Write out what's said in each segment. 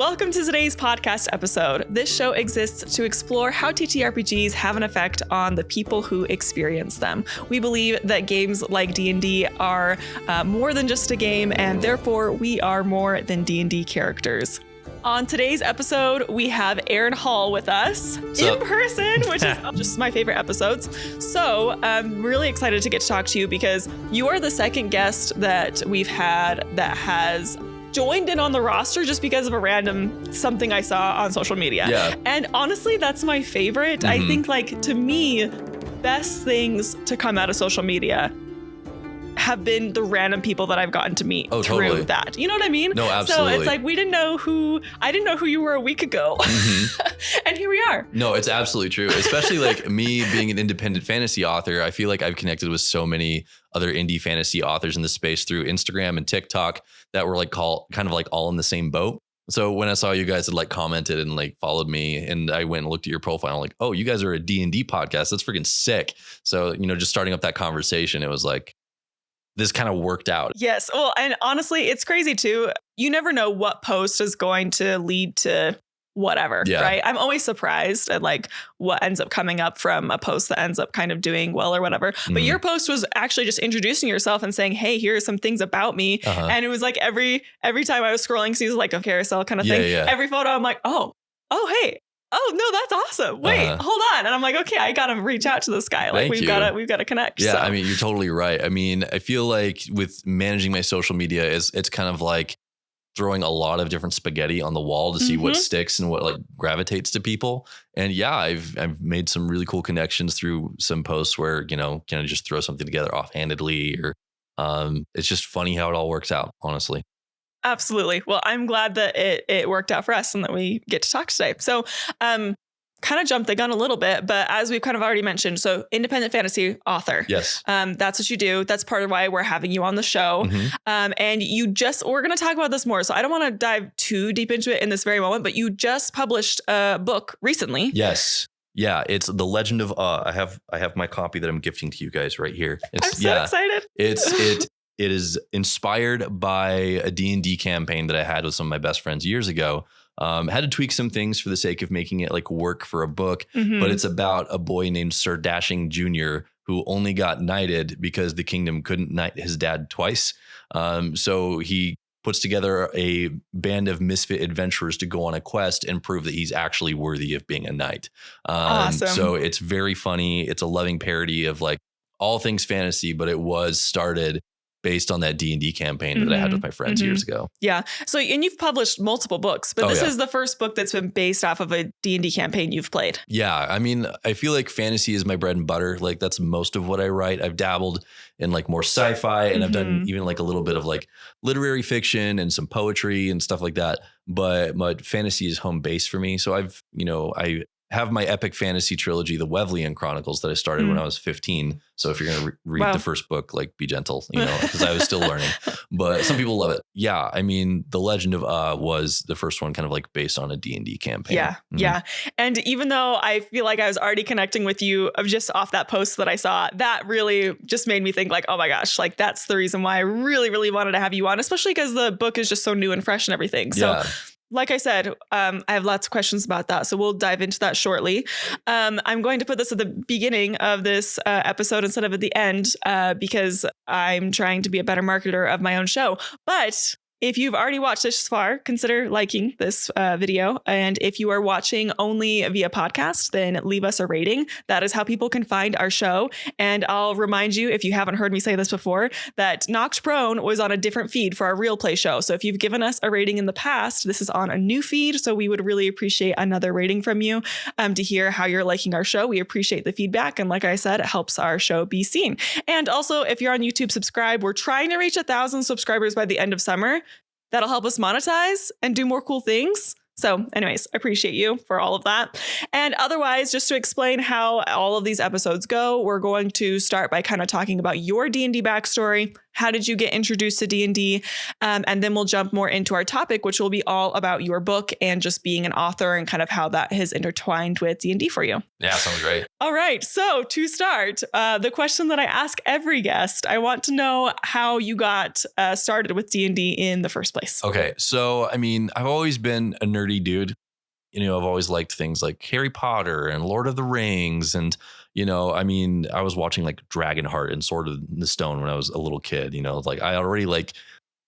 Welcome to today's podcast episode. This show exists to explore how TTRPGs have an effect on the people who experience them. We believe that games like D&D are more than just a game, and therefore we are more than D&D characters. On today's episode, we have Aaron Hall with us in person, which is just my favorite episodes. So I'm really excited to get to talk to you because you are the second guest that we've had that has joined in on the roster just because of a random something I saw on social media. Yeah. And honestly, that's my favorite. Mm-hmm. I think, like, to me, best things to come out of social media have been the random people that I've gotten to meet through that. You know what I mean? No, absolutely. So it's like I didn't know who you were a week ago. Mm-hmm. And here we are. No, it's absolutely true. Especially like me being an independent fantasy author, I feel like I've connected with so many other indie fantasy authors in the space through Instagram and TikTok that were like all in the same boat. So when I saw you guys had like commented and like followed me, and I went and looked at your profile, I'm like, oh, you guys are a D&D podcast. That's freaking sick. So, just starting up that conversation, it was like, this kind of worked out. Yes. Well, and honestly, it's crazy too. You never know what post is going to lead to whatever, right? I'm always surprised at like what ends up coming up from a post that ends up kind of doing well or whatever. But your post was actually just introducing yourself and saying, hey, here are some things about me. And it was like every time I was scrolling, so it was like a carousel kind of thing. Yeah. Every photo, I'm like, oh, hey. Oh, no, that's awesome. Wait, hold on. And I'm like, okay, I got to reach out to this guy. Like we've got to connect. Yeah. So. I mean, you're totally right. I mean, I feel like with managing my social media it's kind of like throwing a lot of different spaghetti on the wall to see what sticks and what like gravitates to people. And yeah, I've made some really cool connections through some posts where, kind of just throw something together offhandedly, or it's just funny how it all works out, honestly. Absolutely. Well, I'm glad that it worked out for us and that we get to talk today. So kind of jumped the gun a little bit, but as we've kind of already mentioned, so independent fantasy author. Yes. That's what you do. That's part of why we're having you on the show. And we're going to talk about this more. So I don't want to dive too deep into it in this very moment, but you just published a book recently. Yes. Yeah, it's The Legend of I have my copy that I'm gifting to you guys right here. I'm so excited. It is inspired by a D&D campaign that I had with some of my best friends years ago. Had to tweak some things for the sake of making it like work for a book, but it's about a boy named Sir Dashing Jr. who only got knighted because the kingdom couldn't knight his dad twice. So he puts together a band of misfit adventurers to go on a quest and prove that he's actually worthy of being a knight. Awesome. So it's very funny. It's a loving parody of like all things fantasy, but it was started based on that D&D campaign that I had with my friends years ago. Yeah. So, and you've published multiple books, but this is the first book that's been based off of a D&D campaign you've played. Yeah. I mean, I feel like fantasy is my bread and butter. Like that's most of what I write. I've dabbled in like more sci-fi, and I've done even like a little bit of like literary fiction and some poetry and stuff like that. But fantasy is home base for me. So I have my epic fantasy trilogy, the Wesleyan Chronicles, that I started when I was 15. So if you're going to read the first book, like be gentle, because I was still learning. But some people love it. Yeah. I mean, The Legend of was the first one kind of like based on a D&D campaign. Yeah. Yeah. And even though I feel like I was already connecting with you of just off that post that I saw, that really just made me think like, oh my gosh, like that's the reason why I really, really wanted to have you on, especially because the book is just so new and fresh and everything. So like I said, I have lots of questions about that, so we'll dive into that shortly. I'm going to put this at the beginning of this episode instead of at the end because I'm trying to be a better marketer of my own show. But if you've already watched this far, consider liking this video. And if you are watching only via podcast, then leave us a rating. That is how people can find our show. And I'll remind you, if you haven't heard me say this before, that Knocked Prone was on a different feed for our Real Play show. So if you've given us a rating in the past, this is on a new feed. So we would really appreciate another rating from you to hear how you're liking our show. We appreciate the feedback. And like I said, it helps our show be seen. And also, if you're on YouTube, subscribe. We're trying to reach 1,000 subscribers by the end of summer. That'll help us monetize and do more cool things. So anyways, I appreciate you for all of that. And otherwise, just to explain how all of these episodes go, we're going to start by kind of talking about your D&D backstory, How did you get introduced to D&D? And then we'll jump more into our topic, which will be all about your book and just being an author and kind of how that has intertwined with D&D for you. Yeah, sounds great. All right. So to start, the question that I ask every guest, I want to know how you got started with D&D in the first place. Okay. So, I mean, I've always been a nerdy dude. You know, I've always liked things like Harry Potter and Lord of the Rings. And, you know, I mean, I was watching like Dragonheart and Sword of the Stone when I was a little kid, you know, like I already like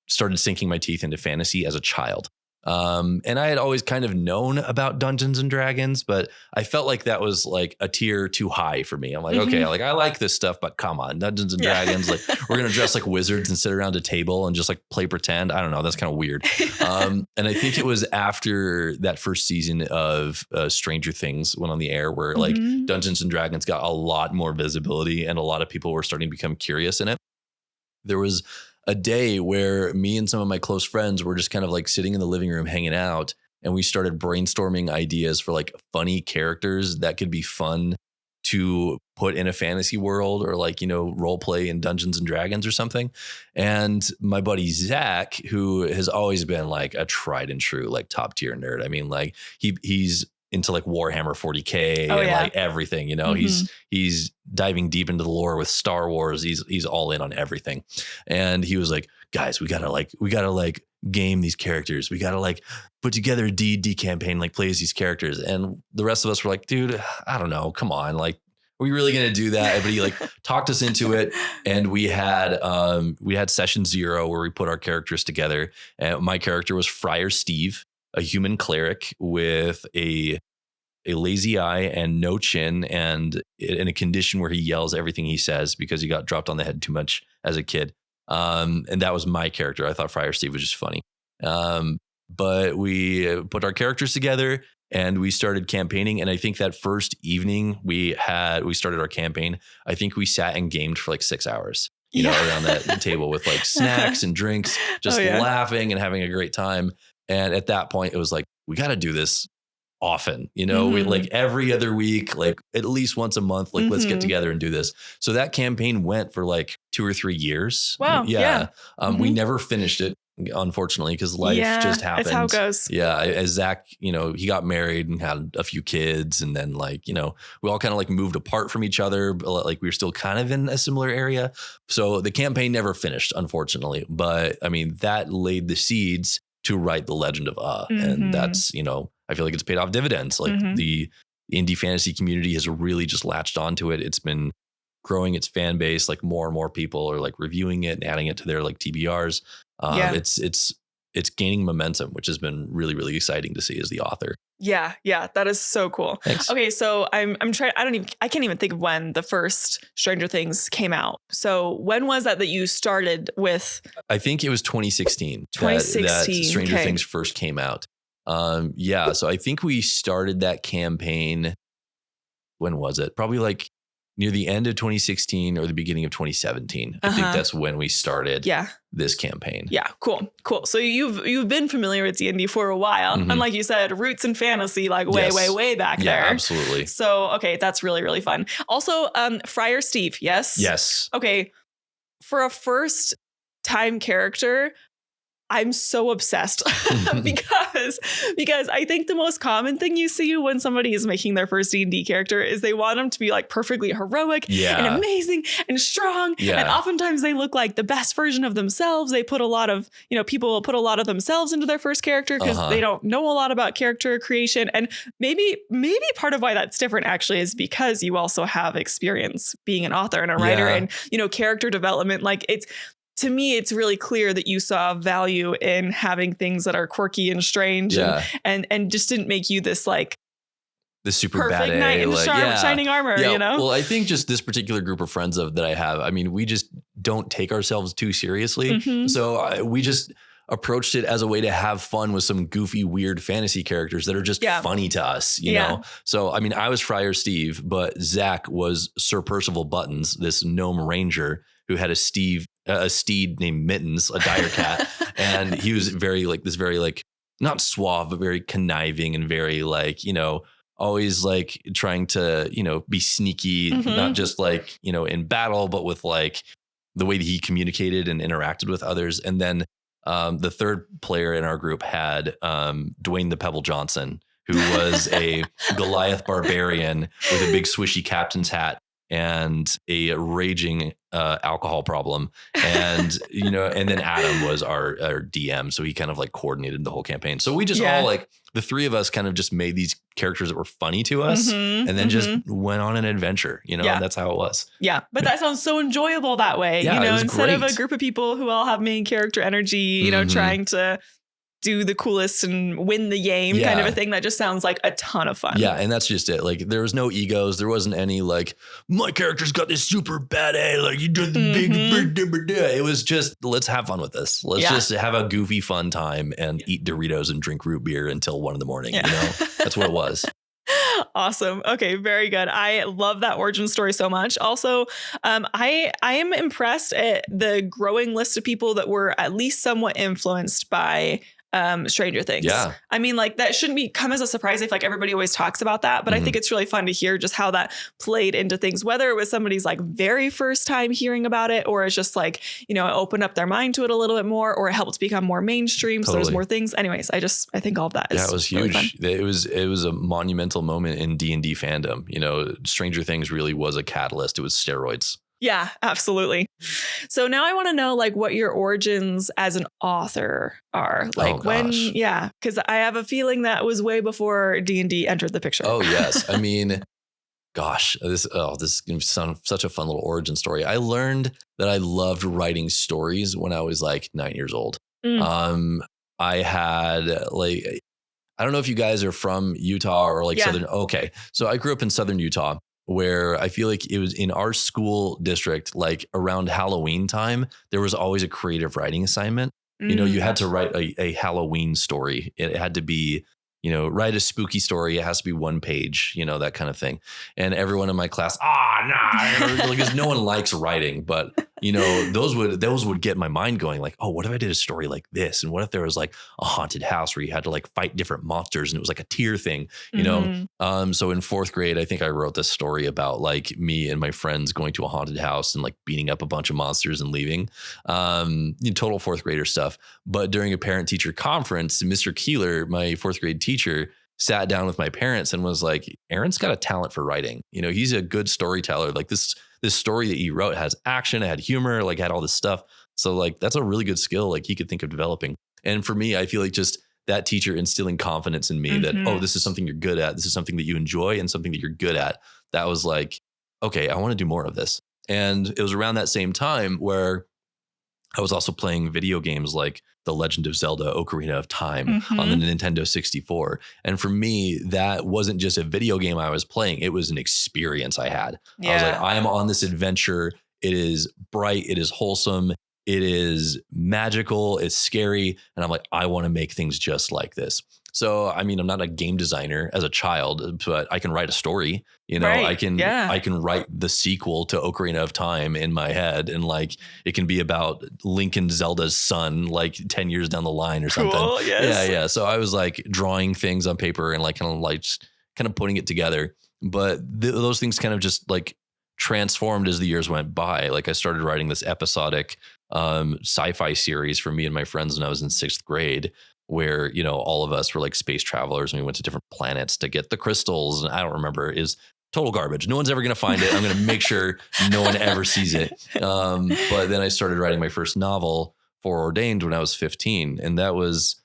started sinking my teeth into fantasy as a child. And I had always kind of known about Dungeons and Dragons, but I felt like that was like a tier too high for me. I'm like, okay, like I like this stuff, but come on, Dungeons and Dragons, like we're going to dress like wizards and sit around a table and just like play pretend. I don't know. That's kind of weird. And I think it was after that first season of Stranger Things went on the air where like Dungeons and Dragons got a lot more visibility and a lot of people were starting to become curious in it. There was a day where me and some of my close friends were just kind of like sitting in the living room hanging out, and we started brainstorming ideas for like funny characters that could be fun to put in a fantasy world or like, you know, role play in Dungeons and Dragons or something. And my buddy Zach, who has always been like a tried and true, like top tier nerd. I mean, like he's into like Warhammer 40K and like everything, you know, he's diving deep into the lore with Star Wars. He's all in on everything. And he was like, guys, we gotta like game these characters. We gotta like put together a D&D campaign, like play as these characters. And the rest of us were like, dude, I don't know. Come on. Like, are we really going to do that? But he like talked us into it. And we had session 0 where we put our characters together. And my character was Friar Steve, a human cleric with a lazy eye and no chin, and in a condition where he yells everything he says because he got dropped on the head too much as a kid. And that was my character. I thought Friar Steve was just funny. But we put our characters together and we started campaigning. And I think that first evening we started our campaign, I think we sat and gamed for like 6 hours. You know, around that table with like snacks and drinks, just laughing and having a great time. And at that point, it was like, we got to do this often, you know, we like every other week, like at least once a month, like let's get together and do this. So that campaign went for like 2 or 3 years. Wow. Yeah. We never finished it, unfortunately, because life just happened. That's how it goes. Yeah. As Zach, you know, he got married and had a few kids, and then like, you know, we all kind of like moved apart from each other, but like we were still kind of in a similar area. So the campaign never finished, unfortunately. But I mean, that laid the seeds to write the Legend of and that's, you know, I feel like it's paid off dividends. Like the indie fantasy community has really just latched onto it. It's been growing its fan base. Like more and more people are like reviewing it and adding it to their like TBRs. It's gaining momentum, which has been really, really exciting to see as the author. Yeah. That is so cool. Thanks. Okay. So I'm trying, I can't even think of when the first Stranger Things came out. So when was that you started with? I think it was 2016. 2016. That Stranger Things first came out. So I think we started that campaign. When was it? Probably like near the end of 2016 or the beginning of 2017. I think that's when we started this campaign. Yeah. Cool. So you've been familiar with D&D for a while. And like you said, roots in fantasy, like way back there. Yeah, absolutely. So, okay. That's really, really fun. Also, Friar Steve. Yes. Yes. Okay. For a first time character, I'm so obsessed because I think the most common thing you see when somebody is making their first D&D character is they want them to be like perfectly heroic and amazing and strong. Yeah. And oftentimes they look like the best version of themselves. They put a lot of, you know, people will put a lot of themselves into their first character because they don't know a lot about character creation. And maybe part of why that's different actually is because you also have experience being an author and a writer and, you know, character development. Like to me, it's really clear that you saw value in having things that are quirky and strange and just didn't make you this like the super perfect knight in shining armor, you know? Well, I think just this particular group of friends that I have, I mean, we just don't take ourselves too seriously. So we just approached it as a way to have fun with some goofy, weird fantasy characters that are just funny to us, you know? So, I mean, I was Friar Steve, but Zach was Sir Percival Buttons, this gnome ranger who had a steed named Mittens, a dire cat. And he was very not suave, but very conniving and very like, you know, always like trying to, you know, be sneaky, not just like, you know, in battle, but with like, the way that he communicated and interacted with others. And then the third player in our group had Dwayne the Pebble Johnson, who was a Goliath barbarian with a big swishy captain's hat and a raging alcohol problem. And, and then Adam was our DM. So he kind of like coordinated the whole campaign. So we just all like, the three of us kind of just made these characters that were funny to us and then just went on an adventure, and that's how it was. Yeah. But that sounds so enjoyable that way, instead of a group of people who all have main character energy, trying to do the coolest and win the game kind of a thing. That just sounds like a ton of fun. Yeah. And that's just it. Like there was no egos. There wasn't any like, my character's got this super bad A, like you did the big. It was just, let's have fun with this. Let's just have a goofy fun time and eat Doritos and drink root beer until 1 a.m. That's what it was. Awesome. Okay. Very good. I love that origin story so much. Also, I am impressed at the growing list of people that were at least somewhat influenced by Stranger Things. Yeah. I mean, like that shouldn't come as a surprise. I feel like everybody always talks about that, but I think it's really fun to hear just how that played into things, whether it was somebody's like very first time hearing about it, or it's just like, it opened up their mind to it a little bit more, or it helped become more mainstream. Totally. So there's more things. Anyways, I think all of that is it was huge. Really it was a monumental moment in D&D fandom. Stranger Things really was a catalyst. It was steroids. Yeah, absolutely. So now I want to know like what your origins as an author are. Like because I have a feeling that was way before D&D entered the picture. Oh, yes. I mean, gosh, this is going to sound such a fun little origin story. I learned that I loved writing stories when I was like 9 years old. I had I don't know if you guys are from Utah or like Southern. Okay. So I grew up in Southern Utah, where I feel like it was in our school district, like around Halloween time, there was always a creative writing assignment. You had to write a Halloween story. It had to be, write a spooky story. It has to be 1 page, that kind of thing. And everyone in my class, because no one likes writing, but those would get my mind going like, oh, what if I did a story like this? And what if there was like a haunted house where you had to like fight different monsters and it was like a tier thing, So in 4th grade, I think I wrote this story about like me and my friends going to a haunted house and like beating up a bunch of monsters and leaving, total 4th grader stuff. But during a parent teacher conference, Mr. Keeler, my 4th grade teacher, sat down with my parents and was like, Aaron's got a talent for writing. He's a good storyteller. Like this story that he wrote has action, it had humor, like had all this stuff. So like, that's a really good skill. Like he could think of developing. And for me, I feel like just that teacher instilling confidence in me that, oh, this is something you're good at. This is something that you enjoy and something that you're good at. That was like, okay, I want to do more of this. And it was around that same time where I was also playing video games like The Legend of Zelda: Ocarina of Time on the Nintendo 64. And for me, that wasn't just a video game I was playing. It was an experience I had. Yeah. I was like, I am on this adventure. It is bright. It is wholesome. It is magical. It's scary. And I'm like, I want to make things just like this. So, I mean, I'm not a game designer as a child, but I can write a story, right. I can write the sequel to Ocarina of Time in my head. And like, it can be about Link and Zelda's son, like 10 years down the line or something. Yes. Yeah. So I was like drawing things on paper and like kind of putting it together. But those things kind of just like transformed as the years went by. Like I started writing this episodic sci-fi series for me and my friends when I was in 6th grade, where, all of us were like space travelers and we went to different planets to get the crystals. And I don't remember, is total garbage. No one's ever going to find it. I'm going to make sure no one ever sees it. But then I started writing my first novel, Foreordained, when I was 15. And that was,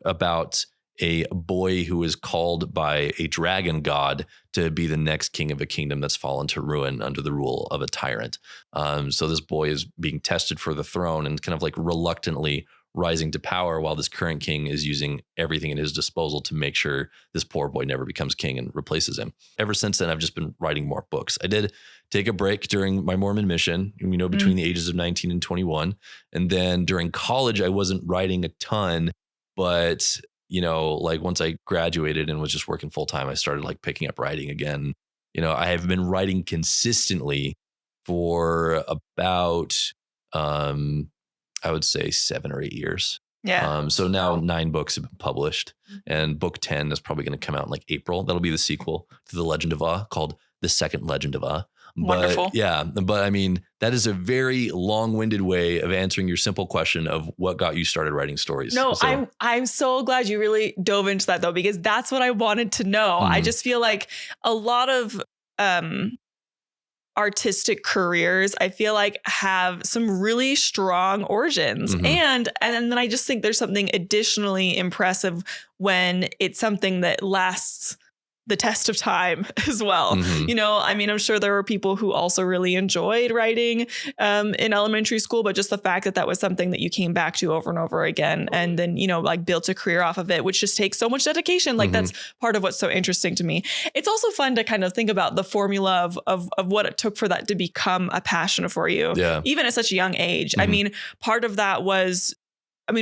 about a boy who is called by a dragon god to be the next king of a kingdom that's fallen to ruin under the rule of a tyrant. So this boy is being tested for the throne and kind of like reluctantly rising to power, while this current king is using everything at his disposal to make sure this poor boy never becomes king and replaces him. Ever since then, I've just been writing more books. I did take a break during my Mormon mission, between the ages of 19 and 21. And then during college, I wasn't writing a ton, but like once I graduated and was just working full time, I started like picking up writing again. I have been writing consistently for about, I would say 7 or 8 years. Yeah. So now 9 books have been published, and book 10 is probably going to come out in like April. That'll be the sequel to The Legend of called The Second Legend of Wonderful. But I mean, that is a very long-winded way of answering your simple question of what got you started writing stories. No, So, I'm so glad you really dove into that though, because that's what I wanted to know. I just feel like a lot of artistic careers, I feel like, have some really strong origins. And then I just think there's something additionally impressive when it's something that lasts the test of time as well. You know, I mean, I'm sure there were people who also really enjoyed writing in elementary school, but just the fact that that was something that you came back to over and over again, and then, you know, like built a career off of it, which just takes so much dedication. Like that's part of what's so interesting to me. It's also fun to kind of think about the formula of what it took for that to become a passion for you, even at such a young age. I mean, part of that was,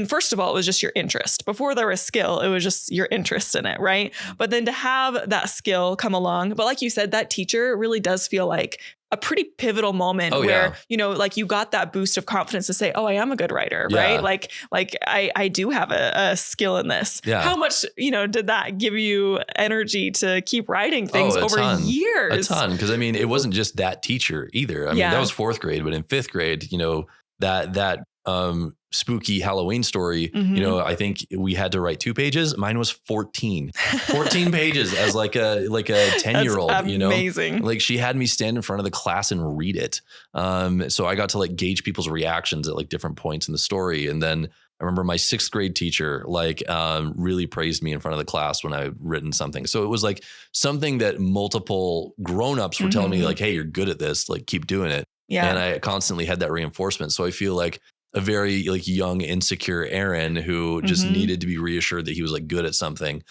first of all, it was just your interest. Before there was skill, it was just your interest in it, right? But then to have that skill come along, but like you said, that teacher really does feel like a pretty pivotal moment where, you know, like you got that boost of confidence to say, oh, I am a good writer, right? Like I do have a skill in this. How much, you know, did that give you energy to keep writing things over years? A ton. Because I mean, it wasn't just that teacher either. I mean, that was 4th grade, but in 5th grade, you know, that spooky Halloween story, you know, I think we had to write 2 pages. Mine was 14 pages as like a 10-year-old, you know, amazing. like she had me stand in front of the class and read it. So I got to like gauge people's reactions at like different points in the story. And then I remember my 6th grade teacher like really praised me in front of the class when I had written something. So it was like something that multiple grownups were telling me like, hey, you're good at this, like keep doing it. And I constantly had that reinforcement. So I feel like a very like young, insecure Aaron who just needed to be reassured that he was like good at something,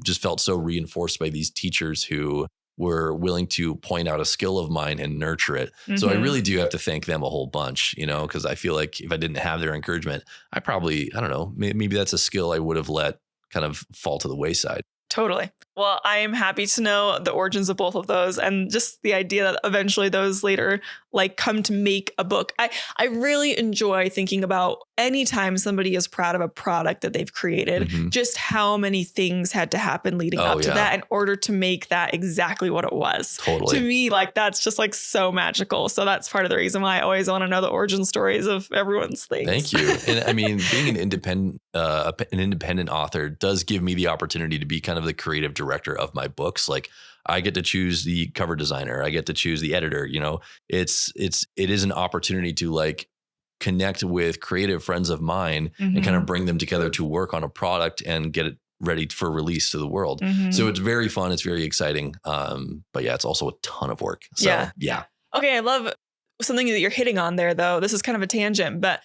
just felt so reinforced by these teachers who were willing to point out a skill of mine and nurture it. So I really do have to thank them a whole bunch, you know, because I feel like if I didn't have their encouragement, I don't know, maybe that's a skill I would have let kind of fall to the wayside. Totally. Well, I am happy to know the origins of both of those, and just the idea that eventually those later like come to make a book. I really enjoy thinking about anytime somebody is proud of a product that they've created, just how many things had to happen leading up to that in order to make that exactly what it was. Totally. To me, like that's just like so magical. So that's part of the reason why I always want to know the origin stories of everyone's things. Thank you. And I mean, being an independent author does give me the opportunity to be kind of the creative director of my books. Like I get to choose the cover designer. I get to choose the editor. You know, it is an opportunity to like connect with creative friends of mine and kind of bring them together to work on a product and get it ready for release to the world. So it's very fun. It's very exciting. But yeah, it's also a ton of work. So yeah. Okay. I love something that you're hitting on there though. This is kind of a tangent, but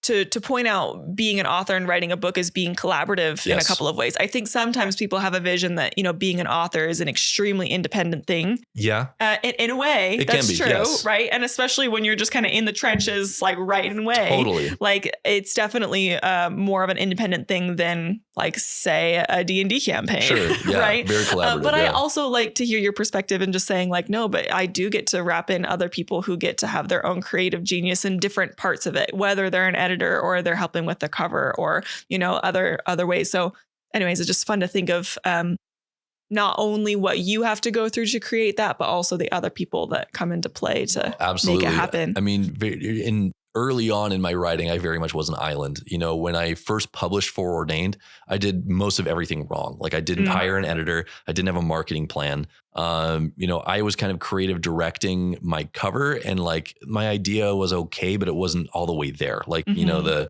to point out being an author and writing a book as being collaborative in a couple of ways. I think sometimes people have a vision that, you know, being an author is an extremely independent thing. Yeah. In a way, that's true, right? And especially when you're just kind of in the trenches, like writing away. Totally. Like it's definitely more of an independent thing than like say a D&D campaign. Sure. Yeah. Right. Very collaborative. But I also like to hear your perspective and just saying like, no, but I do get to wrap in other people who get to have their own creative genius in different parts of it, whether they're an editor or they're helping with the cover or, you know, other ways. So anyways, it's just fun to think of not only what you have to go through to create that, but also the other people that come into play to make it happen. I mean, early on in my writing, I very much was an island. You know, when I first published Foreordained, I did most of everything wrong. Like I didn't hire an editor. I didn't have a marketing plan. You know, I was kind of creative directing my cover and like my idea was okay, but it wasn't all the way there. Like, you know,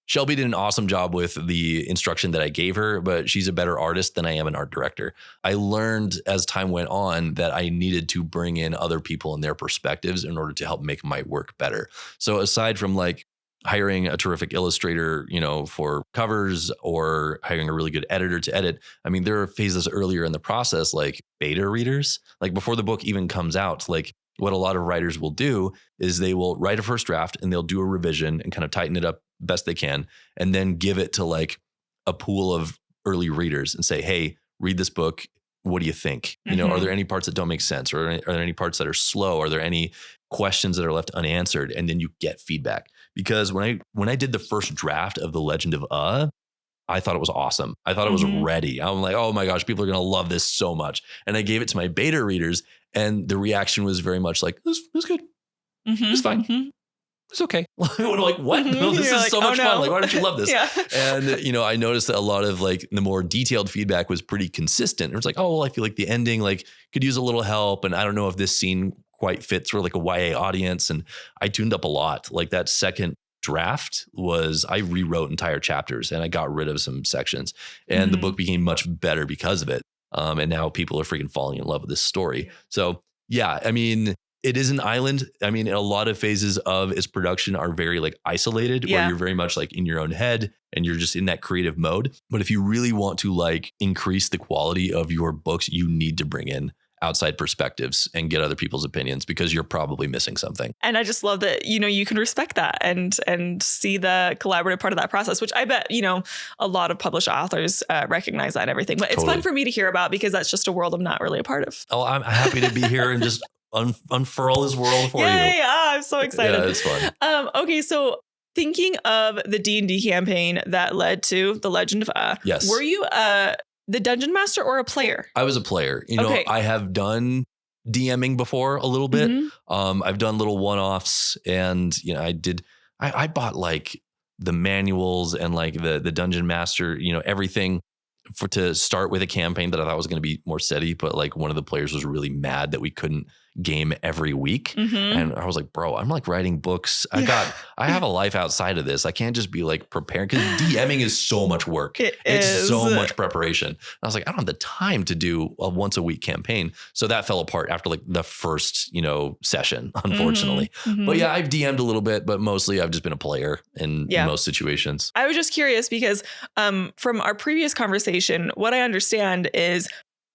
Shelby did an awesome job with the instruction that I gave her, but she's a better artist than I am an art director. I learned as time went on that I needed to bring in other people and their perspectives in order to help make my work better. So aside from like hiring a terrific illustrator, you know, for covers or hiring a really good editor to edit, I mean, there are phases earlier in the process, like beta readers, like before the book even comes out, like what a lot of writers will do is they will write a first draft and they'll do a revision and kind of tighten it up best they can, and then give it to like a pool of early readers and say, hey, read this book. What do you think? You know, are there any parts that don't make sense? Or are there any parts that are slow? Are there any questions that are left unanswered? And then you get feedback. Because when I did the first draft of The Legend of I thought it was awesome. I thought it was ready. I'm like, oh my gosh, people are going to love this so much. And I gave it to my beta readers And the reaction was very much like, it was good. It was fine. Mm-hmm. It's okay. We're like, what? No, this is so much fun. Like, why don't you love this? Yeah. And, I noticed that a lot of like the more detailed feedback was pretty consistent. It was like, oh, well, I feel like the ending like could use a little help. And I don't know if this scene quite fits for like a YA audience. And I tuned up a lot. Like that second draft I rewrote entire chapters and I got rid of some sections and the book became much better because of it. And now people are freaking falling in love with this story. So yeah, I mean, it is an island. I mean, a lot of phases of its production are very like isolated where you're very much like in your own head and you're just in that creative mode. But if you really want to like increase the quality of your books, you need to bring in outside perspectives and get other people's opinions because you're probably missing something. And I just love that, you can respect that and see the collaborative part of that process, which I bet, a lot of published authors recognize that and everything. But it's fun for me to hear about because that's just a world I'm not really a part of. Oh, I'm happy to be here and just unfurl this world for you. Yeah, I'm so excited. Yeah, it's fun. Okay, so thinking of the D&D campaign that led to The Legend of yes. Were you the dungeon master or a player? I was a player. I have done DMing before a little bit. I've done little one-offs and, I bought like the manuals and like the dungeon master, everything to start with a campaign that I thought was going to be more steady. But like one of the players was really mad that we couldn't game every week. And I was like, bro, I'm like writing books. I have a life outside of this. I can't just be like preparing because DMing is so much work. It's so much preparation. And I was like, I don't have the time to do a once a week campaign. So that fell apart after like the first, session, unfortunately. But yeah, I've DM'd a little bit, but mostly I've just been a player in most situations. I was just curious because from our previous conversation, what I understand is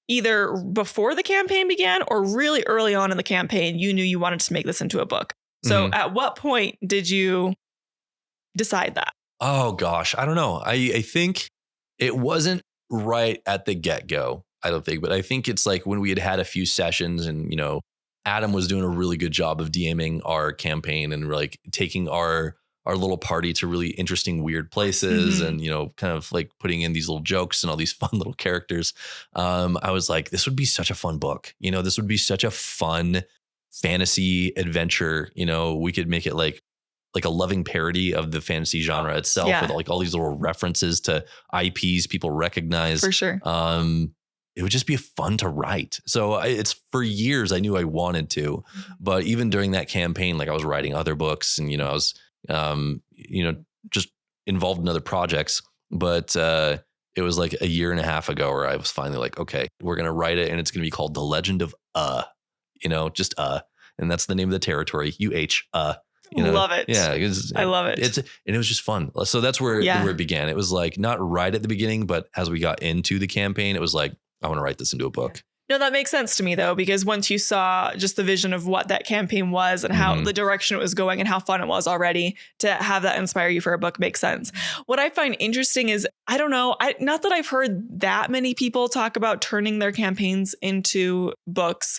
either before the campaign began or really early on in the campaign, you knew you wanted to make this into a book. So at what point did you decide that? Oh, gosh. I don't know. I think it wasn't right at the get-go, I don't think. But I think it's like when we had a few sessions and, Adam was doing a really good job of DMing our campaign and like taking our little party to really interesting, weird places and, kind of like putting in these little jokes and all these fun little characters. I was like, this would be such a fun book. This would be such a fun fantasy adventure. We could make it like a loving parody of the fantasy genre itself with like all these little references to IPs people recognize. For sure. It would just be fun to write. So it's for years I knew I wanted to, but even during that campaign, like I was writing other books and, I was just involved in other projects. But it was like a year and a half ago where I was finally like, okay, we're going to write it and it's going to be called The Legend of just and that's the name of the territory, Love it. Yeah. I love it. And it was just fun. So that's where it began. It was like not right at the beginning, but as we got into the campaign, it was like, I want to write this into a book. No, that makes sense to me, though, because once you saw just the vision of what that campaign was and how the direction it was going and how fun it was already, to have that inspire you for a book makes sense. What I find interesting is, I don't know, not that I've heard that many people talk about turning their campaigns into books,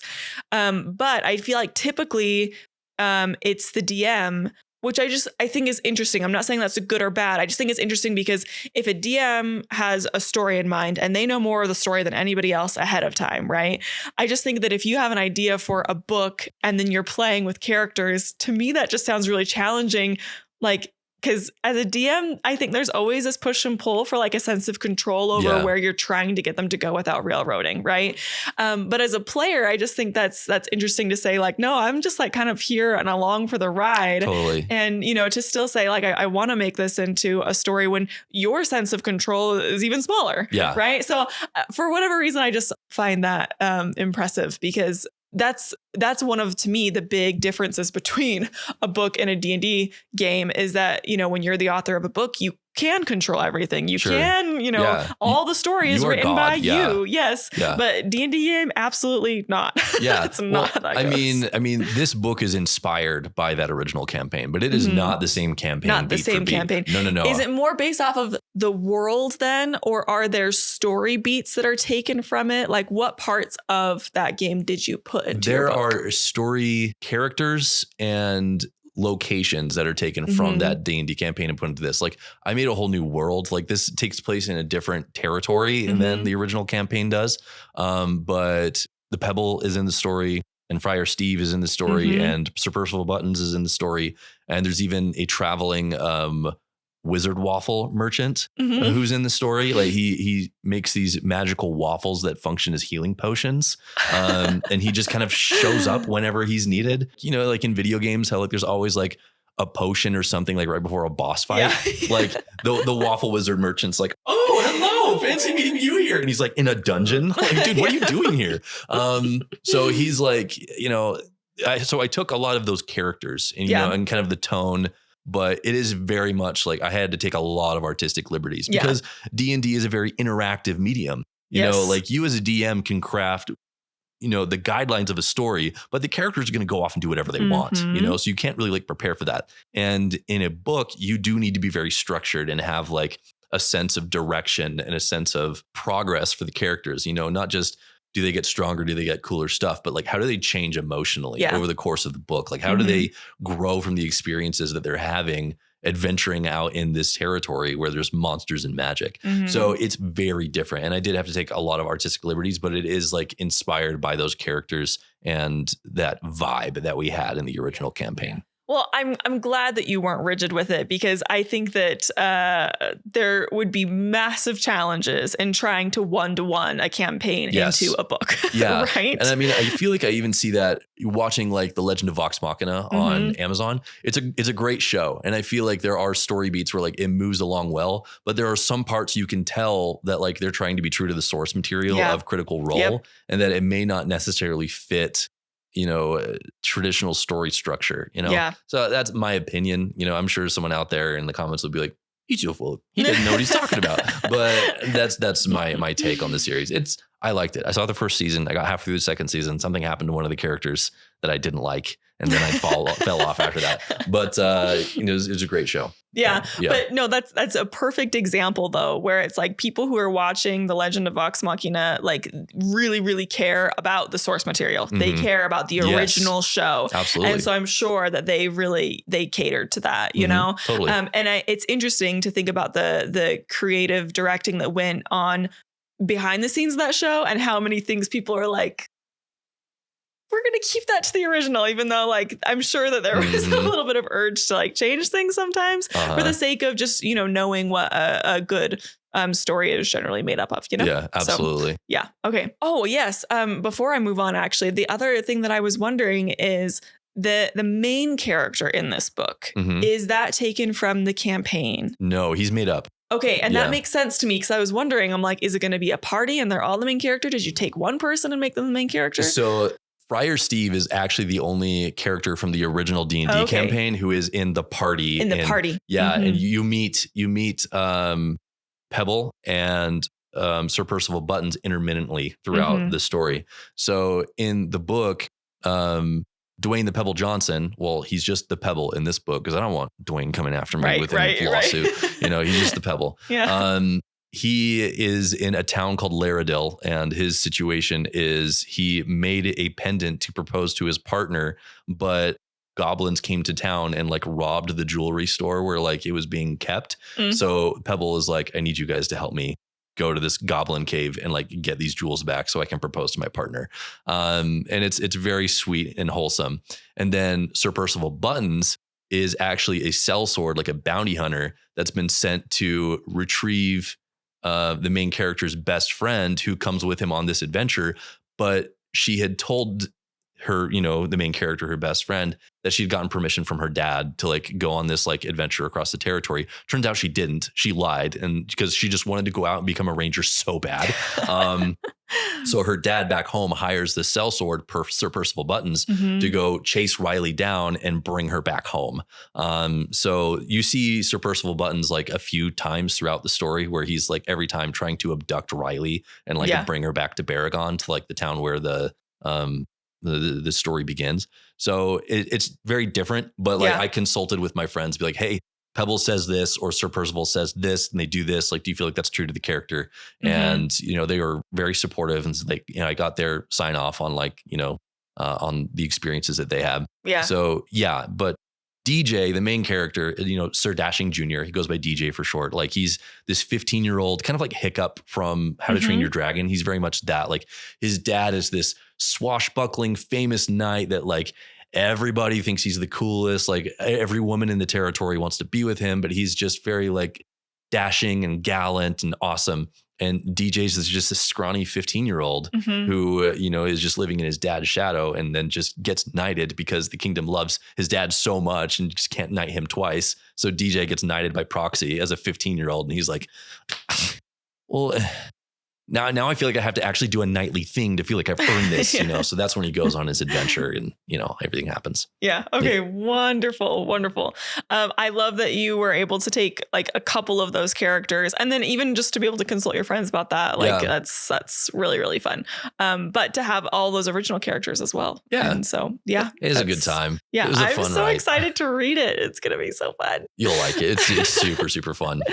but I feel like typically it's the DM, which I think is interesting. I'm not saying that's a good or bad. I just think it's interesting because if a DM has a story in mind and they know more of the story than anybody else ahead of time, right? I just think that if you have an idea for a book and then you're playing with characters, to me, that just sounds really challenging. Like, because as a DM, I think there's always this push and pull for like a sense of control over where you're trying to get them to go without railroading, right? But as a player, I just think that's interesting to say like, no, I'm just like kind of here and along for the ride. Totally. And, to still say like, I want to make this into a story when your sense of control is even smaller. Yeah. Right. So for whatever reason, I just find that impressive because that's one of, to me, the big differences between a book and a D&D game is that, when you're the author of a book, you can control everything. You can, all the story is written by you. Yes. Yeah. But D&D game, absolutely not. Yeah. It's not. That I mean, this book is inspired by that original campaign, but it is not the same campaign. Not the same campaign. No. Is it more based off of the world then, or are there story beats that are taken from it? Like what parts of that game did you put into your book? There are story characters and locations that are taken from that D&D campaign and put into this. Like I made a whole new world. Like this takes place in a different territory than the original campaign does. But the Pebble is in the story, and Friar Steve is in the story, and Sir Percival Buttons is in the story, and there's even a traveling wizard waffle merchant who's in the story. Like he makes these magical waffles that function as healing potions, and he just kind of shows up whenever he's needed. You know, like in video games, how like there's always like a potion or something like right before a boss fight. Yeah. Like the waffle wizard merchant's like, oh, hello, fancy meeting you here. And he's like in a dungeon. Like, dude, what are you doing here? So he's like, you know, so I took a lot of those characters and, you know, and kind of the tone, but it is very much like I had to take a lot of artistic liberties because D&D is a very interactive medium. You know, like you as a DM can craft, you know, the guidelines of a story, but the characters are going to go off and do whatever they want, you know, so you can't really like prepare for that. And in a book, you do need to be very structured and have like a sense of direction and a sense of progress for the characters, you know, not just do they get stronger, do they get cooler stuff, but like how do they change emotionally over the course of the book? Like how do they grow from the experiences that they're having adventuring out in this territory where there's monsters and magic. So it's very different. And I did have to take a lot of artistic liberties, but it is like inspired by those characters and that vibe that we had in the original campaign. Well, I'm glad that you weren't rigid with it because I think that there would be massive challenges in trying to one-to-one a campaign into a book. Yeah. Right. And I mean, I feel like I even see that watching like The Legend of Vox Machina on Amazon. It's a great show. And I feel like there are story beats where like it moves along well, but there are some parts you can tell that like they're trying to be true to the source material of Critical Role and that it may not necessarily fit, you know, traditional story structure, you know? Yeah. So that's my opinion. You know, I'm sure someone out there in the comments will be like, he's too full. He doesn't know what he's talking about. But that's my take on the series. I liked it. I saw the first season. I got half through the second season. Something happened to one of the characters that I didn't like. And then I fell off after that. But, you know, it was a great show. Yeah. But no, that's a perfect example, though, where it's like people who are watching The Legend of Vox Machina, like really, really care about the source material. They care about the original show. Absolutely. And so I'm sure that they catered to that, you know? Totally. And it's interesting to think about the creative directing that went on behind the scenes of that show and how many things people are like, we're going to keep that to the original, even though like I'm sure that there was a little bit of urge to like change things sometimes for the sake of just, you know, knowing what a good story is generally made up of, you know? Yeah, absolutely. So, yeah. Okay. Oh, yes. Before I move on, actually, the other thing that I was wondering is the main character in this book, is that taken from the campaign? No, he's made up. Okay. And that makes sense to me because I was wondering, I'm like, is it going to be a party and they're all the main character? Did you take one person and make them the main character? So Friar Steve is actually the only character from the original D&D campaign who is in the party. In the party. Yeah. And you meet Pebble and Sir Percival Buttons intermittently throughout the story. So in the book, Dwayne the Pebble Johnson, well, he's just the Pebble in this book because I don't want Dwayne coming after me with a lawsuit. You know, he's just the Pebble. He is in a town called Laradil, and his situation is he made a pendant to propose to his partner, but goblins came to town and like robbed the jewelry store where like it was being kept. So Pebble is like, I need you guys to help me go to this goblin cave and like get these jewels back so I can propose to my partner. And it's very sweet and wholesome. And then Sir Percival Buttons is actually a sellsword, like a bounty hunter that's been sent to retrieve the main character's best friend who comes with him on this adventure. But she had told her, you know, the main character, her best friend, that she'd gotten permission from her dad to like go on this like adventure across the territory. Turns out she didn't. She lied, and because she just wanted to go out and become a ranger so bad. So her dad back home hires the sellsword Sir Percival Buttons to go chase Riley down and bring her back home. So you see Sir Percival Buttons like a few times throughout the story where he's like every time trying to abduct Riley and like bring her back to Baragon, to like the town where the story begins. So it's very different, but like I consulted with my friends, be like, hey, Pebble says this, or Sir Percival says this, and they do this. Like, do you feel like that's true to the character? And, you know, they were very supportive. And like, you know, I got their sign off on like, you know, on the experiences that they have. Yeah. So yeah, but DJ, the main character, you know, Sir Dashing Jr., he goes by DJ for short. Like he's this 15-year-old kind of like Hiccup from How to Train Your Dragon. He's very much that. Like his dad is this swashbuckling famous knight that like everybody thinks he's the coolest. Like every woman in the territory wants to be with him, but he's just very like dashing and gallant and awesome. And DJ's is just a scrawny 15-year-old who, you know, is just living in his dad's shadow and then just gets knighted because the kingdom loves his dad so much and just can't knight him twice. So DJ gets knighted by proxy as a 15-year-old. And he's like, well, now I feel like I have to actually do a knightly thing to feel like I've earned this, you know? So that's when he goes on his adventure and, you know, everything happens. Yeah. Okay. Yeah. Wonderful. Wonderful. I love that you were able to take like a couple of those characters and then even just to be able to consult your friends about that. Like that's really, really fun. But to have all those original characters as well. Yeah. And so, yeah. It is a good time. Yeah. I'm so excited to read it. It's going to be so fun. You'll like it. It's super, super fun.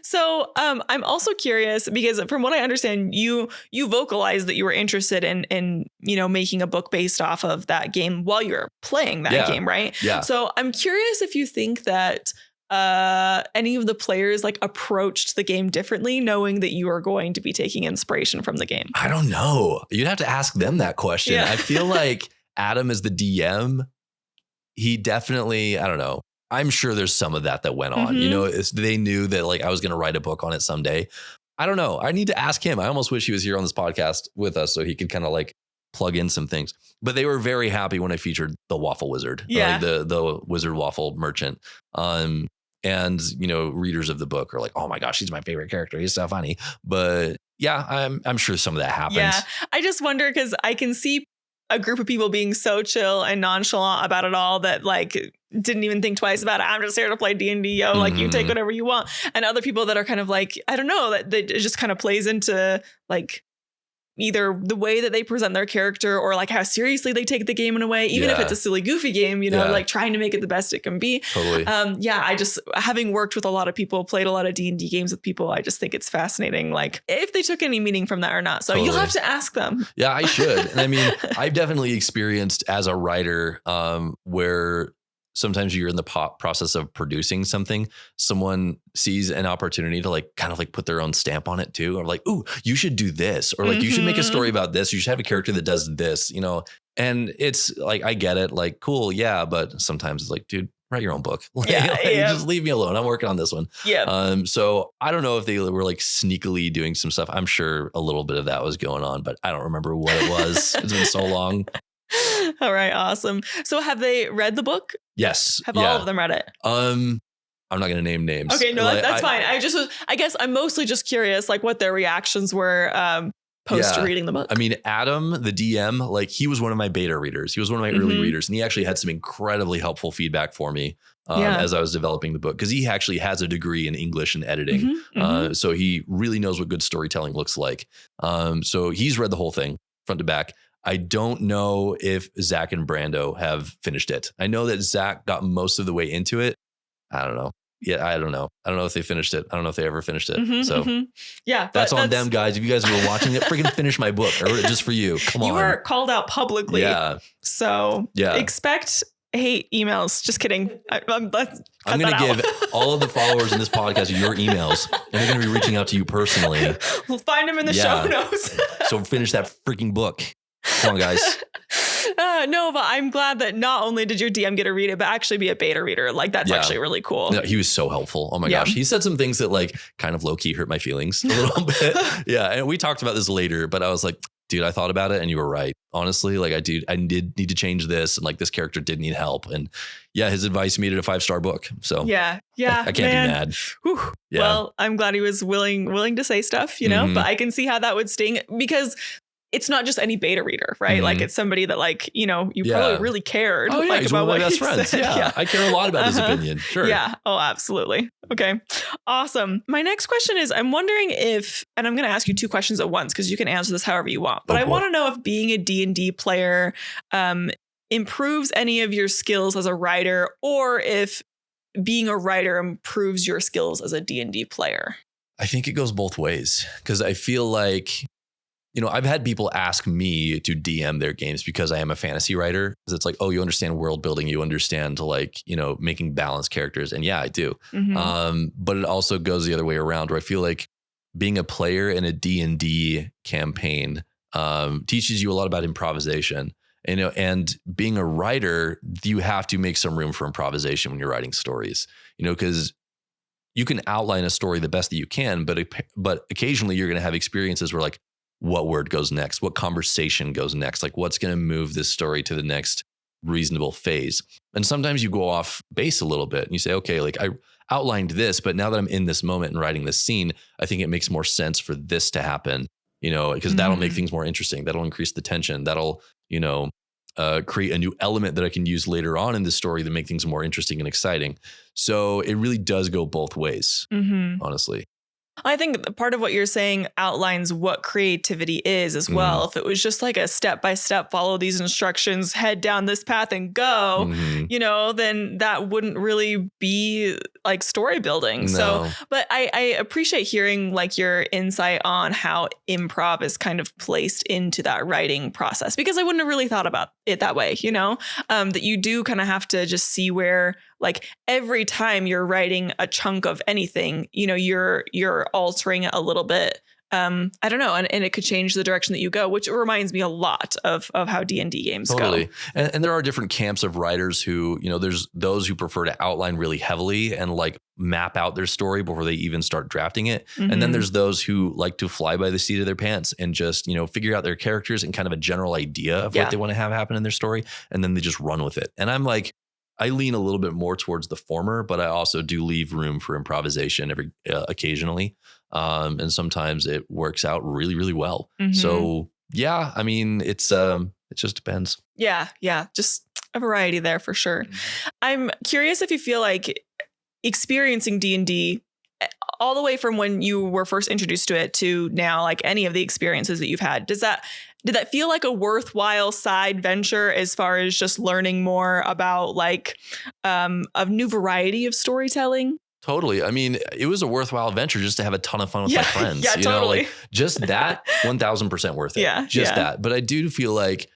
So I'm also curious because from what I understand, you vocalized that you were interested in you know making a book based off of that game while you were playing that game, right? Yeah. So I'm curious if you think that any of the players like approached the game differently, knowing that you are going to be taking inspiration from the game. I don't know. You'd have to ask them that question. Yeah. I feel like Adam is the DM. He definitely, I don't know. I'm sure there's some of that went on. You know, they knew that like I was going to write a book on it someday. I don't know. I need to ask him. I almost wish he was here on this podcast with us so he could kind of like plug in some things. But they were very happy when I featured the waffle wizard, like the wizard waffle merchant. And, you know, readers of the book are like, oh my gosh, he's my favorite character. He's so funny. But yeah, I'm sure some of that happens. Yeah, I just wonder because I can see a group of people being so chill and nonchalant about it all that like didn't even think twice about it. I'm just here to play D&D, yo. Like you take whatever you want. And other people that are kind of like, I don't know, that it just kind of plays into like either the way that they present their character or like how seriously they take the game in a way, even if it's a silly, goofy game, you know, like trying to make it the best it can be. Totally. I just, having worked with a lot of people, played a lot of D&D games with people, I just think it's fascinating, like if they took any meaning from that or not. So you'll have to ask them. Yeah, I should. And I mean, I've definitely experienced as a writer where sometimes you're in the process of producing something, someone sees an opportunity to like kind of like put their own stamp on it too. Or like, ooh, you should do this. Or like, you should make a story about this. You should have a character that does this, you know? And it's like, I get it. Like, cool. Yeah. But sometimes it's like, dude, write your own book. Like, just leave me alone. I'm working on this one. Yeah. So I don't know if they were like sneakily doing some stuff. I'm sure a little bit of that was going on, but I don't remember what it was. It's been so long. All right. Awesome. So have they read the book? Yes. Have all of them read it? I'm not going to name names. Okay. No, that's fine. I guess I'm mostly just curious, like what their reactions were post reading the book. I mean, Adam, the DM, like he was one of my beta readers. He was one of my early readers, and he actually had some incredibly helpful feedback for me as I was developing the book, because he actually has a degree in English and editing. So he really knows what good storytelling looks like. So he's read the whole thing front to back. I don't know if Zach and Brando have finished it. I know that Zach got most of the way into it. I don't know. Yeah, I don't know. I don't know if they finished it. I don't know if they ever finished it. Yeah, that's on them, guys. If you guys were watching it, freaking finish my book. I wrote it just for you. Come on. You were called out publicly. Yeah. So expect hate emails. Just kidding. I'm going to give all of the followers in this podcast your emails, and they're going to be reaching out to you personally. We'll find them in the show notes. So finish that freaking book. Come on, guys. No, but I'm glad that not only did your DM get to read it, but actually be a beta reader. Like that's actually really cool. No, he was so helpful. Oh my gosh. He said some things that like kind of low key hurt my feelings a little bit. Yeah. And we talked about this later, but I was like, dude, I thought about it and you were right. Honestly, like I did need to change this. And like this character did need help. And yeah, his advice made it a 5-star book. So yeah. I can't be mad. Whew. Yeah. Well, I'm glad he was willing to say stuff, you know, but I can see how that would sting because it's not just any beta reader, right? Like it's somebody that like, you know, you probably really cared. Oh, yeah, like, he's about one of my best friends. Said. Yeah. I care a lot about his opinion. Sure. Yeah. Oh, absolutely. Okay. Awesome. My next question is, I'm wondering if, and I'm going to ask you 2 questions at once because you can answer this however you want, but I want to know if being a D&D player improves any of your skills as a writer, or if being a writer improves your skills as a D&D player. I think it goes both ways because I feel like, you know, I've had people ask me to DM their games because I am a fantasy writer. Because it's like, oh, you understand world building. You understand like, you know, making balanced characters. And yeah, I do. But it also goes the other way around where I feel like being a player in a D&D campaign teaches you a lot about improvisation. And being a writer, you have to make some room for improvisation when you're writing stories, because you can outline a story the best that you can, but occasionally you're going to have experiences where like, what word goes next? What conversation goes next? Like, what's going to move this story to the next reasonable phase? And sometimes you go off base a little bit and you say, okay, like I outlined this, but now that I'm in this moment and writing this scene, I think it makes more sense for this to happen, because that'll make things more interesting. That'll increase the tension. That'll, create a new element that I can use later on in the story to make things more interesting and exciting. So it really does go both ways, honestly. I think part of what you're saying outlines what creativity is as well. If it was just like a step-by-step, follow these instructions, head down this path and go, then that wouldn't really be like story building. No. So, but I appreciate hearing like your insight on how improv is kind of placed into that writing process, because I wouldn't have really thought about it that way, that you do kind of have to just see where, like, every time you're writing a chunk of anything, you're altering it a little bit. I don't know. And it could change the direction that you go, which reminds me a lot of how D&D games totally. go. And there are different camps of writers who, there's those who prefer to outline really heavily and like map out their story before they even start drafting it. And then there's those who like to fly by the seat of their pants and just, figure out their characters and kind of a general idea of what they want to have happen in their story. And then they just run with it. And I'm like, I lean a little bit more towards the former, but I also do leave room for improvisation occasionally. And sometimes it works out really, really well. So yeah, I mean, it just depends. Yeah. Just a variety there for sure. I'm curious if you feel like experiencing D&D all the way from when you were first introduced to it to now, like any of the experiences that you've had, did that feel like a worthwhile side venture as far as just learning more about like a new variety of storytelling? Totally. I mean, it was a worthwhile venture just to have a ton of fun with my friends. Yeah, totally. Just that 1000% worth it. That. But I do feel like,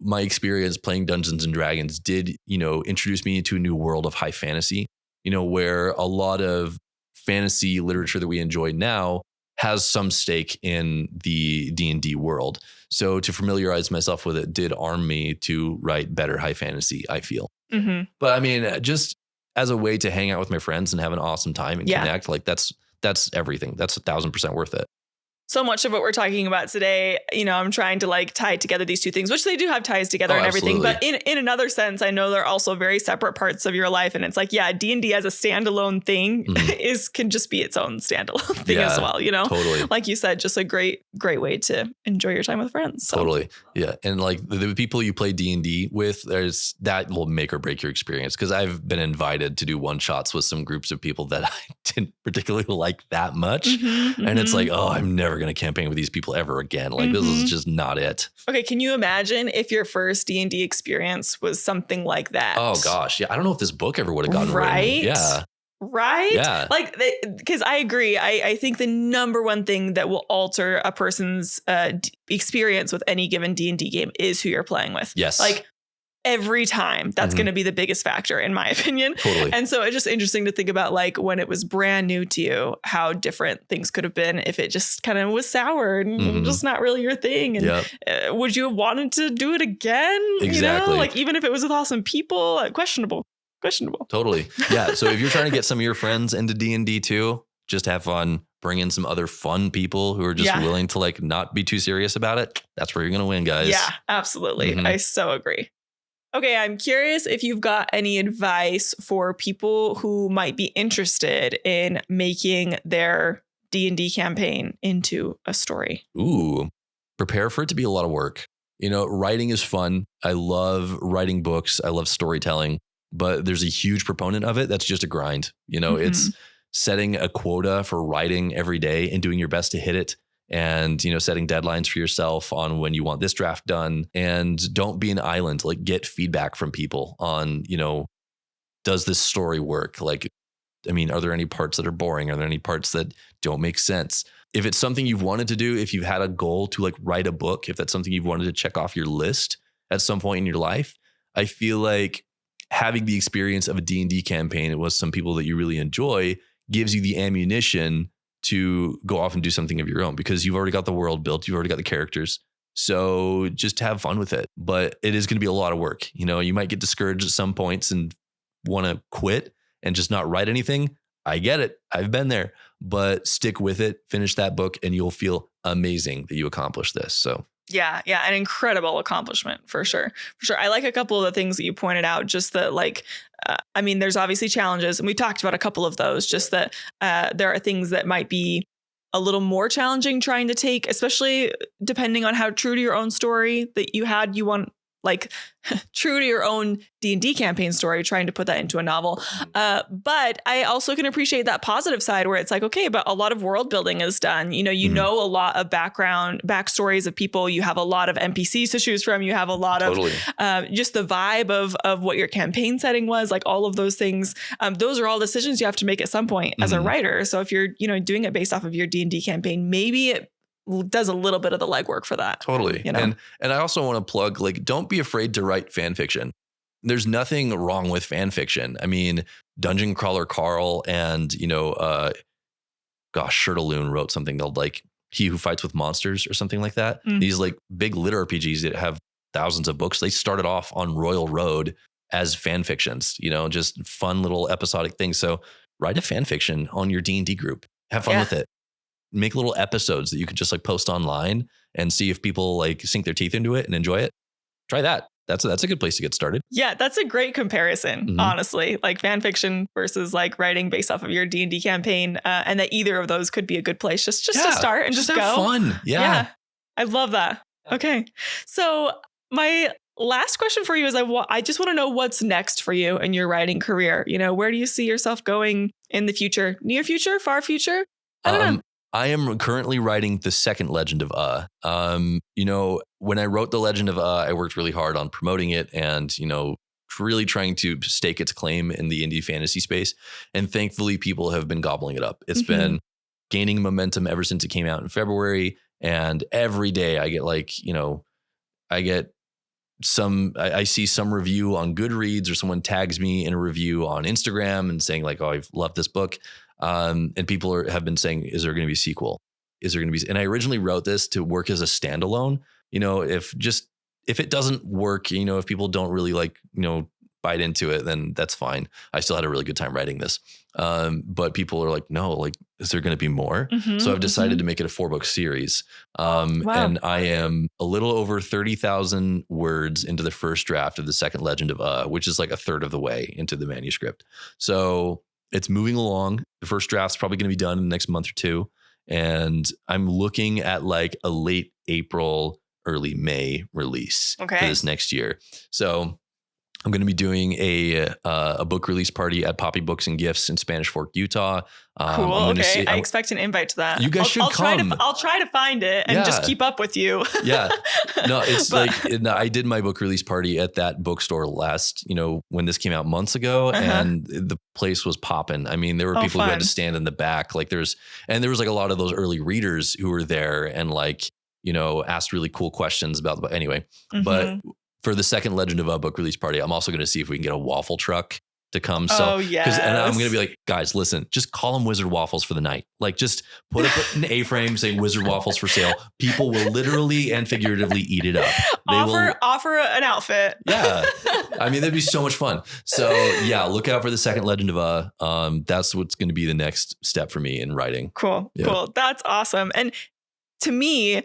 my experience playing Dungeons and Dragons did, introduce me into a new world of high fantasy, where a lot of fantasy literature that we enjoy now has some stake in the D&D world. So to familiarize myself with it did arm me to write better high fantasy, I feel. But I mean, just as a way to hang out with my friends and have an awesome time and connect, like that's everything. That's 1000% worth it. So much of what we're talking about today, I'm trying to like tie together these two things, which they do have ties together and everything. But in another sense, I know they're also very separate parts of your life. And it's like, D&D as a standalone thing can just be its own standalone thing as well. Totally. Like you said, just a great way to enjoy your time with friends. So. Totally. Yeah. And like the people you play D&D with, that will make or break your experience. Cause I've been invited to do one shots with some groups of people that I didn't particularly like that much. And it's like, oh, I'm never going to campaign with these people ever again. Like this is just not it. Okay. Can you imagine if your first D&D experience was something like that? Oh gosh. Yeah. I don't know if this book ever would have gotten written. Yeah. Right? Yeah. Like, because I agree. I think the number one thing that will alter a person's experience with any given D&D game is who you're playing with. Yes. Like, every time that's going to be the biggest factor, in my opinion. Totally. And so it's just interesting to think about, like, when it was brand new to you, how different things could have been if it just kind of was sour and just not really your thing. And would you have wanted to do it again? Exactly. Like, even if it was with awesome people, questionable. Totally. Yeah. So if you're trying to get some of your friends into D&D too, just have fun. Bring in some other fun people who are just willing to like not be too serious about it. That's where you're going to win, guys. Yeah, absolutely. I so agree. Okay, I'm curious if you've got any advice for people who might be interested in making their D&D campaign into a story. Ooh, prepare for it to be a lot of work. Writing is fun. I love writing books. I love storytelling, but there's a huge proponent of it that's just a grind. It's setting a quota for writing every day and doing your best to hit it. And, setting deadlines for yourself on when you want this draft done, and don't be an island. Like, get feedback from people on, does this story work? Like, I mean, are there any parts that are boring? Are there any parts that don't make sense? If it's something you've wanted to do, if you've had a goal to like write a book, if that's something you've wanted to check off your list at some point in your life, I feel like having the experience of a D&D campaign with some people that you really enjoy gives you the ammunition to go off and do something of your own because you've already got the world built. You've already got the characters. So just have fun with it. But it is going to be a lot of work. You know, you might get discouraged at some points and want to quit and just not write anything. I get it. I've been there, but stick with it, finish that book, and you'll feel amazing that you accomplished this. So yeah, an incredible accomplishment for sure. For sure. I like a couple of the things that you pointed out, just that like, I mean, there's obviously challenges and we talked about a couple of those, just that there are things that might be a little more challenging trying to take, especially depending on how true to your own story that you had. You want like true to your own D&D campaign story, trying to put that into a novel. But I also can appreciate that positive side where it's like, okay, but a lot of world building is done. You know, know a lot of backstories of people. You have a lot of NPCs to choose from. You have a lot of just the vibe of what your campaign setting was, like all of those things. Those are all decisions you have to make at some point as a writer. So if you're, doing it based off of your D&D campaign, maybe it does a little bit of the legwork for that. Totally. And I also want to plug, like, don't be afraid to write fan fiction. There's nothing wrong with fan fiction. I mean, Dungeon Crawler Carl and, Shirtaloon wrote something called like He Who Fights with Monsters or something like that. These like big lit RPGs that have thousands of books. They started off on Royal Road as fan fictions, just fun little episodic things. So write a fan fiction on your D&D group. Have fun with it. Make little episodes that you could just like post online and see if people like sink their teeth into it and enjoy it. Try that. That's a good place to get started. Yeah, that's a great comparison, honestly. Like fan fiction versus like writing based off of your D&D campaign, and that either of those could be a good place just to start and just have go. Fun. Yeah, I love that. Okay, so my last question for you is I just want to know what's next for you in your writing career. Where do you see yourself going in the future? Near future? Far future? I don't know. I am currently writing the second Legend of when I wrote the Legend of I worked really hard on promoting it and, really trying to stake its claim in the indie fantasy space. And thankfully, people have been gobbling it up. It's been gaining momentum ever since it came out in February. And every day I get I see some review on Goodreads or someone tags me in a review on Instagram and saying like, oh, I've loved this book. And people have been saying, is there going to be a sequel? Is there going to be? And I originally wrote this to work as a standalone. If it doesn't work, if people don't really bite into it, then that's fine. I still had a really good time writing this. But people are like, no, like, is there going to be more? So I've decided to make it a 4-book series. And I am a little over 30,000 words into the first draft of the second Legend of which is like a third of the way into the manuscript. So it's moving along. The first draft's probably going to be done in the next month or two. And I'm looking at like a late April, early May release for this next year. So I'm going to be doing a book release party at Poppy Books and Gifts in Spanish Fork, Utah. Cool. Okay. I expect an invite to that. You guys should come. I'll try to find it and just keep up with you. Yeah. No, it's I did my book release party at that bookstore last, when this came out months ago, and the place was popping. I mean, there were people who had to stand in the back. Like there was like a lot of those early readers who were there and asked really cool questions about the book. Anyway, but for the second Legend of book release party, I'm also going to see if we can get a waffle truck to come. So, and I'm going to be like, guys, listen, just call them Wizard Waffles for the night. Like, just put an A-frame saying Wizard Waffles for sale. People will literally and figuratively eat it up. Offer an outfit. Yeah, I mean, that'd be so much fun. So, yeah, look out for the second Legend of that's what's going to be the next step for me in writing. Cool. That's awesome. And to me,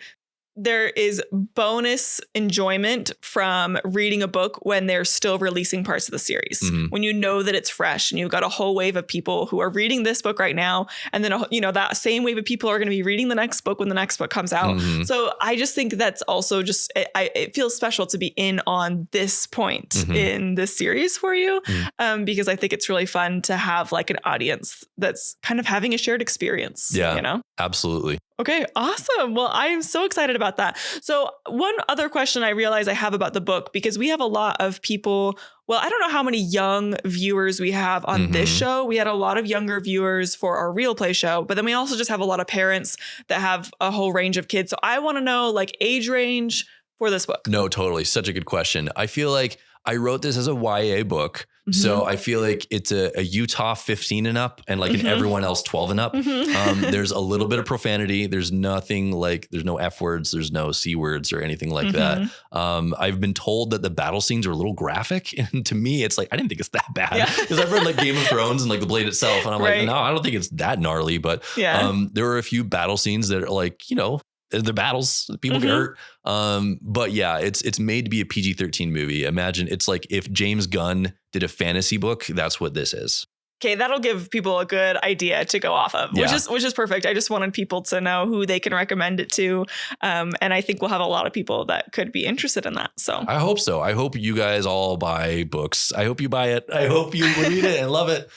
there is bonus enjoyment from reading a book when they're still releasing parts of the series. When you know that it's fresh and you've got a whole wave of people who are reading this book right now. And then, that same wave of people are going to be reading the next book when the next book comes out. So I just think that's also just, it feels special to be in on this point in this series for you. Because I think it's really fun to have like an audience that's kind of having a shared experience. Yeah, absolutely. Okay, awesome. Well, I am so excited about that. So one other question I realize I have about the book, because we have a lot of people, well, I don't know how many young viewers we have on this show. We had a lot of younger viewers for our Real Play show, but then we also just have a lot of parents that have a whole range of kids. So I want to know like age range for this book. No, totally. Such a good question. I feel like I wrote this as a YA book. So I feel like it's a Utah 15 and up and like an everyone else 12 and up. There's a little bit of profanity. There's nothing like, there's no F words. There's no C words or anything like that. I've been told that the battle scenes are a little graphic. And to me, it's like, I didn't think it's that bad because I've read like Game of Thrones and like the blade itself. And I'm like, no, I don't think it's that gnarly. But there were a few battle scenes that are like, you know, the battles, people get hurt. But yeah, it's made to be a PG-13 movie. Imagine it's like if James Gunn did a fantasy book, that's what this is. Okay, that'll give people a good idea to go off of, which is perfect. I just wanted people to know who they can recommend it to. And I think we'll have a lot of people that could be interested in that. So I hope so. I hope you guys all buy books. I hope you buy it. I hope you read it and love it.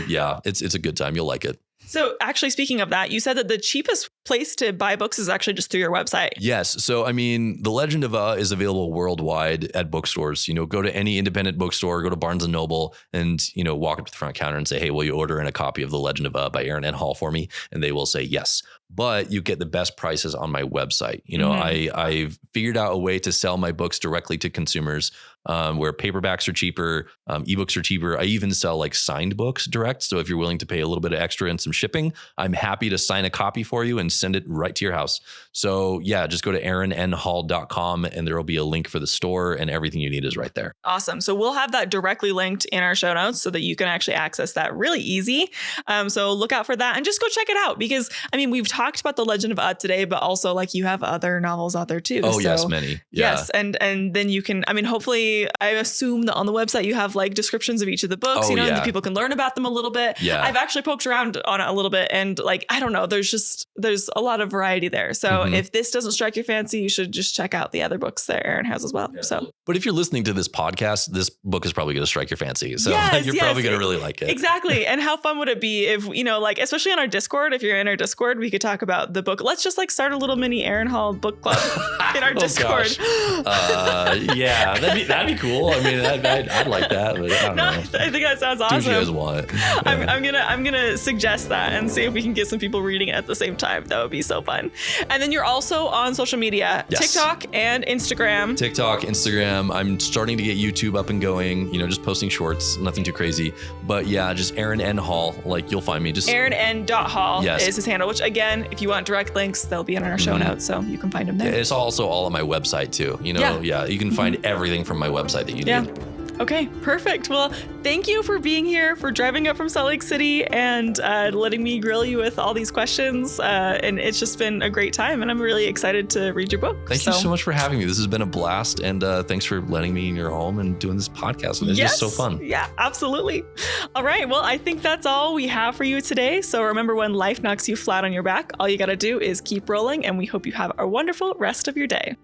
Yeah, it's a good time. You'll like it. So actually, speaking of that, you said that the cheapest place to buy books is actually just through your website. Yes. So, I mean, The Legend of is available worldwide at bookstores. You know, go to any independent bookstore, go to Barnes & Noble and, you know, walk up to the front counter and say, hey, will you order in a copy of The Legend of by Aaron N. Hall for me? And they will say yes. But you get the best prices on my website. You know, I've figured out a way to sell my books directly to consumers where paperbacks are cheaper, ebooks are cheaper. I even sell like signed books direct. So if you're willing to pay a little bit of extra and some shipping, I'm happy to sign a copy for you and send it right to your house. So yeah, just go to aaronnhall.com and there will be a link for the store and everything you need is right there. Awesome. So we'll have that directly linked in our show notes so that you can actually access that really easy. So look out for that and just go check it out because I mean, we've talked about The Legend of today, but also like you have other novels out there too. Oh, yes, many. Yeah. Yes. And then you can, I mean, hopefully I assume that on the website you have like descriptions of each of the books, and that people can learn about them a little bit. Yeah. I've actually poked around on it a little bit and like, I don't know, there's a lot of variety there. So if this doesn't strike your fancy, you should just check out the other books that Aaron has as well. Yeah. So, but if you're listening to this podcast, this book is probably going to strike your fancy. So you're probably going to really like it. Exactly. And how fun would it be if, you know, like, especially on our Discord, if you're in our Discord, we could talk about the book. Let's just like start a little mini Aaron Hall book club in our Discord. Yeah, that'd be cool. I mean, I'd like that, but I don't know. I think that sounds awesome. Do what you guys want. Yeah. I'm gonna suggest that and see if we can get some people reading it at the same time. That would be so fun. And then you're also on social media, TikTok and Instagram. I'm starting to get YouTube up and going. You know, just posting shorts, nothing too crazy. But yeah, just Aaron N. Hall. Like you'll find me. Just Aaron N. Hall is his handle. Which again, if you want direct links, they'll be in our show notes, so you can find them there. It's also all on my website too. You know, you can find everything from my website that you need. Okay, perfect. Well, thank you for being here, for driving up from Salt Lake City and letting me grill you with all these questions. And it's just been a great time. And I'm really excited to read your book. Thank you so much for having me. This has been a blast. And thanks for letting me in your home and doing this podcast. It's just so fun. Yeah, absolutely. All right. Well, I think that's all we have for you today. So remember, when life knocks you flat on your back, all you got to do is keep rolling. And we hope you have a wonderful rest of your day.